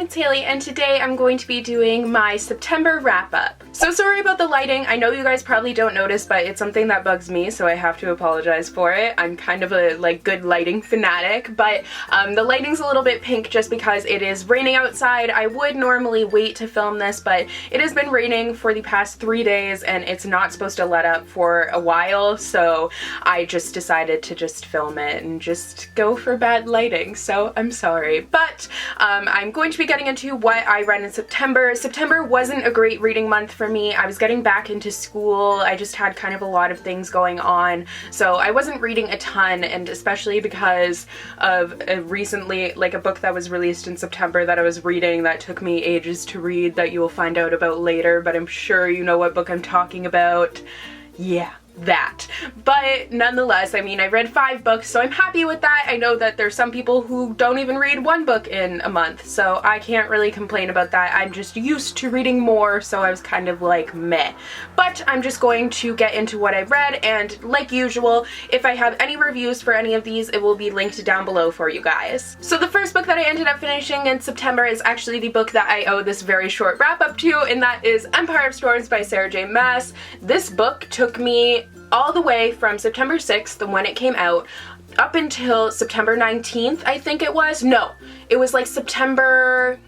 it's Haley, and today I'm going to be doing my September wrap-up. So sorry about the lighting. I know you guys probably don't notice, but it's something that bugs me, so I have to apologize for it. I'm kind of a good lighting fanatic, but the lighting's a little bit pink just because it is raining outside. I would normally wait to film this, but it has been raining for the past 3 days and it's not supposed to let up for a while, so I just decided to just film it and just go for bad lighting, so I'm sorry. But I'm going to be getting into what I read in September. September wasn't a great reading month for me. I was getting back into school. I just had kind of a lot of things going on, so I wasn't reading a ton, and especially because of recently, like, a book that was released in September that I was reading that took me ages to read that you will find out about later, but I'm sure you know what book I'm talking about. Yeah, that. But nonetheless, I mean, I read 5 books, so I'm happy with that. I know that there's some people who don't even read 1 book in a month, so I can't really complain about that. I'm just used to reading more, so I was kind of like, meh. But I'm just going to get into what I read, and like usual, if I have any reviews for any of these, it will be linked down below for you guys. So the first book that I ended up finishing in September is actually the book that I owe this very short wrap-up to, and that is Empire of Storms by Sarah J. Maas. This book took me all the way from September 6th, when it came out, up until September 19th, I think it was. No, it was like September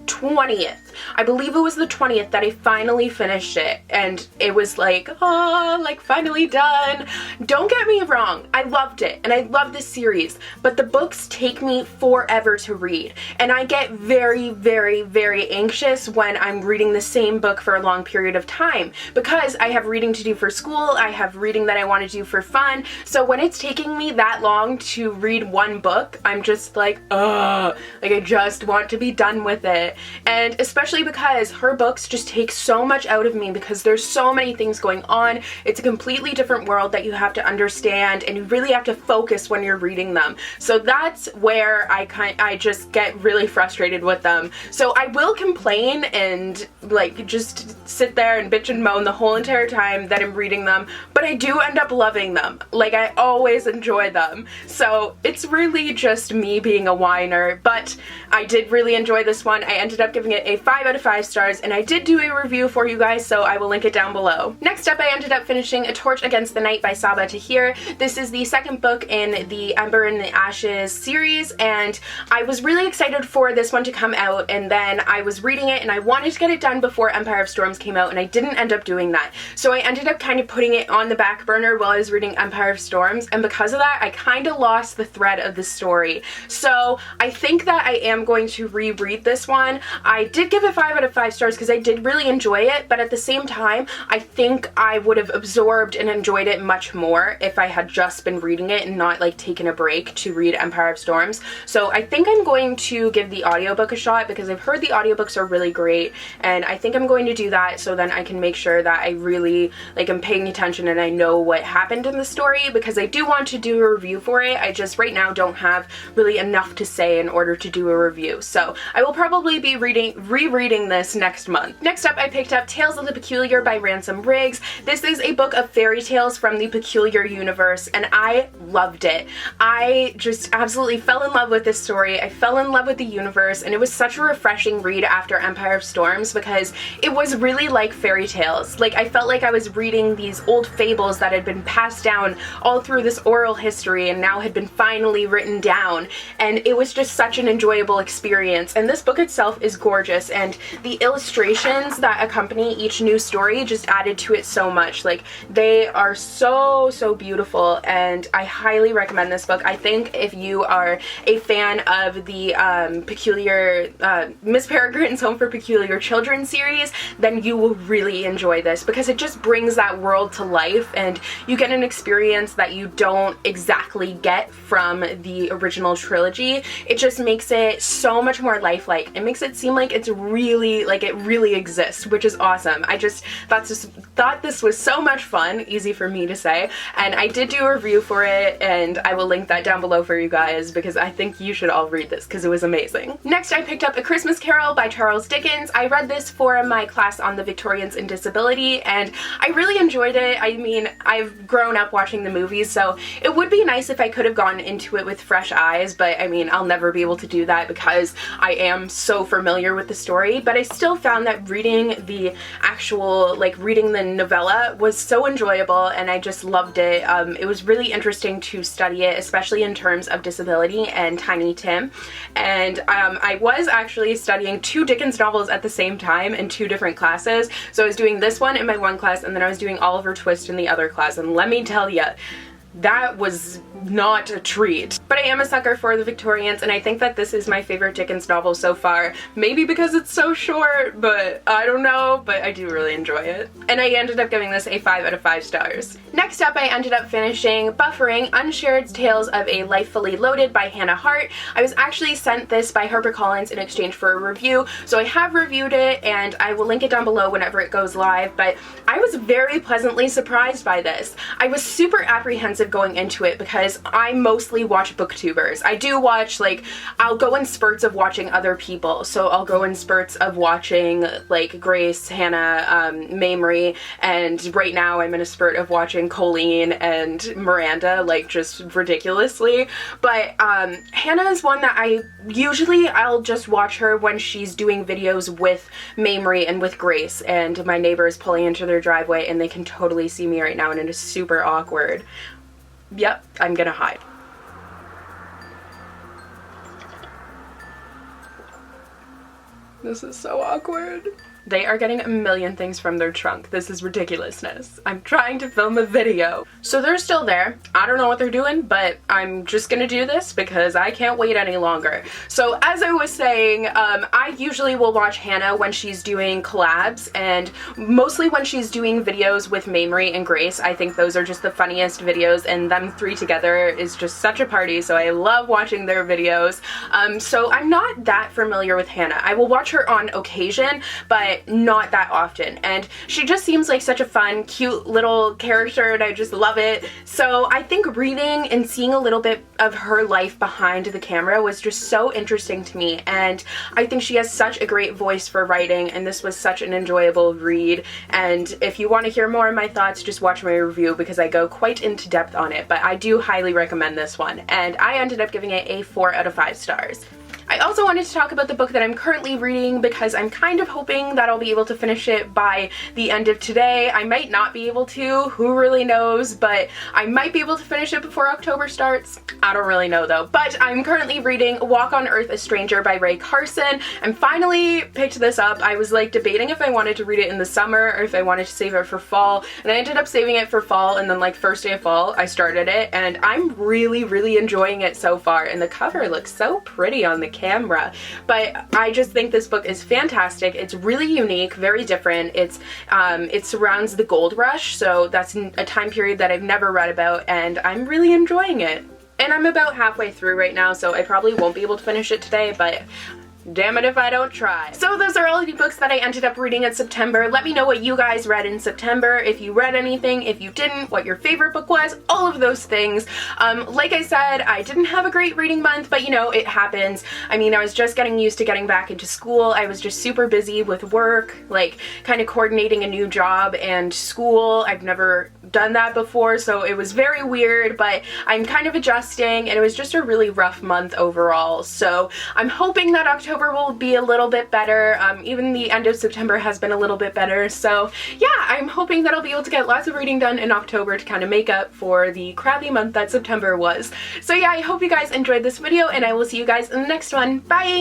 20th. I believe it was the 20th that I finally finished it, and it was like, oh, like, finally done. Don't get me wrong, I loved it, and I love this series, but the books take me forever to read, and I get very, very, very anxious when I'm reading the same book for a long period of time, because I have reading to do for school, I have reading that I want to do for fun, so when it's taking me that long to read one book, I'm just like, ugh, like, I just want to be done with it. And especially because her books just take so much out of me because there's so many things going on. It's a completely different world that you have to understand, and you really have to focus when you're reading them. So that's where I just get really frustrated with them. So I will complain and like just sit there and bitch and moan the whole entire time that I'm reading them, but I do end up loving them. Like, I always enjoy them. So it's really just me being a whiner, but I did really enjoy this one. I ended up giving it a 5 out of 5 stars, and I did do a review for you guys, so I will link it down below. Next up, I ended up finishing A Torch Against the Night by Sabaa Tahir. This is the second book in the Ember and the Ashes series, and I was really excited for this one to come out, and then I was reading it and I wanted to get it done before Empire of Storms came out, and I didn't end up doing that. So I ended up kind of putting it on the back burner while I was reading Empire of Storms, and because of that, I kind of lost the thread of the story. So I think that I am going to reread this one. I did give it 5 out of 5 stars because I did really enjoy it, but at the same time, I think I would have absorbed and enjoyed it much more if I had just been reading it and not like taken a break to read Empire of Storms. So I think I'm going to give the audiobook a shot because I've heard the audiobooks are really great, and I think I'm going to do that so then I can make sure that I really like am paying attention and I know what happened in the story, because I do want to do a review for it. I just right now don't have really enough to say in order to do a review. So I will probably be rereading this next month. Next up, I picked up Tales of the Peculiar by Ransom. This is a book of fairy tales from the Peculiar universe, and I loved it. I just absolutely fell in love with this story. I fell in love with the universe, and it was such a refreshing read after Empire of Storms because it was really like fairy tales. Like, I felt like I was reading these old fables that had been passed down all through this oral history and now had been finally written down, and it was just such an enjoyable experience. And this book itself is gorgeous, and the illustrations that accompany each new story just added to it so much. Like, they are so beautiful, and I highly recommend this book. I think if you are a fan of the Peculiar Miss Peregrine's Home for Peculiar Children series, then you will really enjoy this because it just brings that world to life, and you get an experience that you don't exactly get from the original trilogy. It just makes it so much more lifelike. It makes it seem like it's really, like, it really exists, which is awesome. I just thought this was so much fun, easy for me to say, and I did do a review for it, and I will link that down below for you guys because I think you should all read this because it was amazing. Next, I picked up A Christmas Carol by Charles Dickens. I read this for my class on the Victorians and Disability, and I really enjoyed it. I mean, I've grown up watching the movies, so it would be nice if I could have gone into it with fresh eyes, but I mean, I'll never be able to do that because I am so familiar with the story, but I still found that reading the actual, like reading the novella was so enjoyable, and I just loved it. It was really interesting to study it, especially in terms of disability and Tiny Tim. And I was actually studying 2 Dickens novels at the same time in 2 different classes. So I was doing this one in my one class, and then I was doing Oliver Twist in the other class, and let me tell you, that was not a treat. But I am a sucker for the Victorians, and I think that this is my favorite Dickens novel so far. Maybe because it's so short, but I don't know, but I do really enjoy it. And I ended up giving this a 5 out of 5 stars. Next up, I ended up finishing Buffering Unshared Tales of a Life Fully Loaded by Hannah Hart. I was actually sent this by HarperCollins in exchange for a review, so I have reviewed it, and I will link it down below whenever it goes live, but I was very pleasantly surprised by this. I was super apprehensive going into it because I mostly watch booktubers. I do watch, like, I'll go in spurts of watching other people. So I'll go in spurts of watching like Grace, Hannah, Mamrie, and right now I'm in a spurt of watching Colleen and Miranda, like just ridiculously. But Hannah is one that I'll just watch her when she's doing videos with Mamrie and with Grace, and my neighbor is pulling into their driveway and they can totally see me right now, and it is super awkward. Yep, I'm gonna hide. This is so awkward. They are getting a million things from their trunk. This is ridiculousness. I'm trying to film a video. So they're still there. I don't know what they're doing, but I'm just gonna do this because I can't wait any longer. So as I was saying, I usually will watch Hannah when she's doing collabs, and mostly when she's doing videos with Mamrie and Grace. I think those are just the funniest videos, and them 3 together is just such a party, so I love watching their videos. So I'm not that familiar with Hannah. I will watch her on occasion, but not that often, and she just seems like such a fun, cute little character, and I just love it. So I think reading and seeing a little bit of her life behind the camera was just so interesting to me, and I think she has such a great voice for writing, and this was such an enjoyable read. And if you want to hear more of my thoughts, just watch my review because I go quite into depth on it, but I do highly recommend this one, and I ended up giving it a 4 out of 5 stars. I also wanted to talk about the book that I'm currently reading because I'm kind of hoping that I'll be able to finish it by the end of today. I might not be able to, who really knows, but I might be able to finish it before October starts. I don't really know though, but I'm currently reading Walk on Earth a Stranger by Ray Carson. I finally picked this up. I was like debating if I wanted to read it in the summer or if I wanted to save it for fall, and I ended up saving it for fall, and then like first day of fall I started it, and I'm really enjoying it so far, and the cover looks so pretty on the camera. But I just think this book is fantastic. It's really unique, very different. It surrounds the gold rush, so that's a time period that I've never read about, and I'm really enjoying it. And I'm about halfway through right now, so I probably won't be able to finish it today, but damn it if I don't try. So those are all the books that I ended up reading in September. Let me know what you guys read in September, if you read anything, if you didn't, what your favorite book was, all of those things. Like I said, I didn't have a great reading month, but you know, it happens. I mean, I was just getting used to getting back into school. I was just super busy with work, like kind of coordinating a new job and school. I've never done that before, so it was very weird, but I'm kind of adjusting, and it was just a really rough month overall. So I'm hoping that October will be a little bit better. Even the end of September has been a little bit better, so yeah, I'm hoping that I'll be able to get lots of reading done in October to kind of make up for the crappy month that September was. So yeah, I hope you guys enjoyed this video, and I will see you guys in the next one. Bye!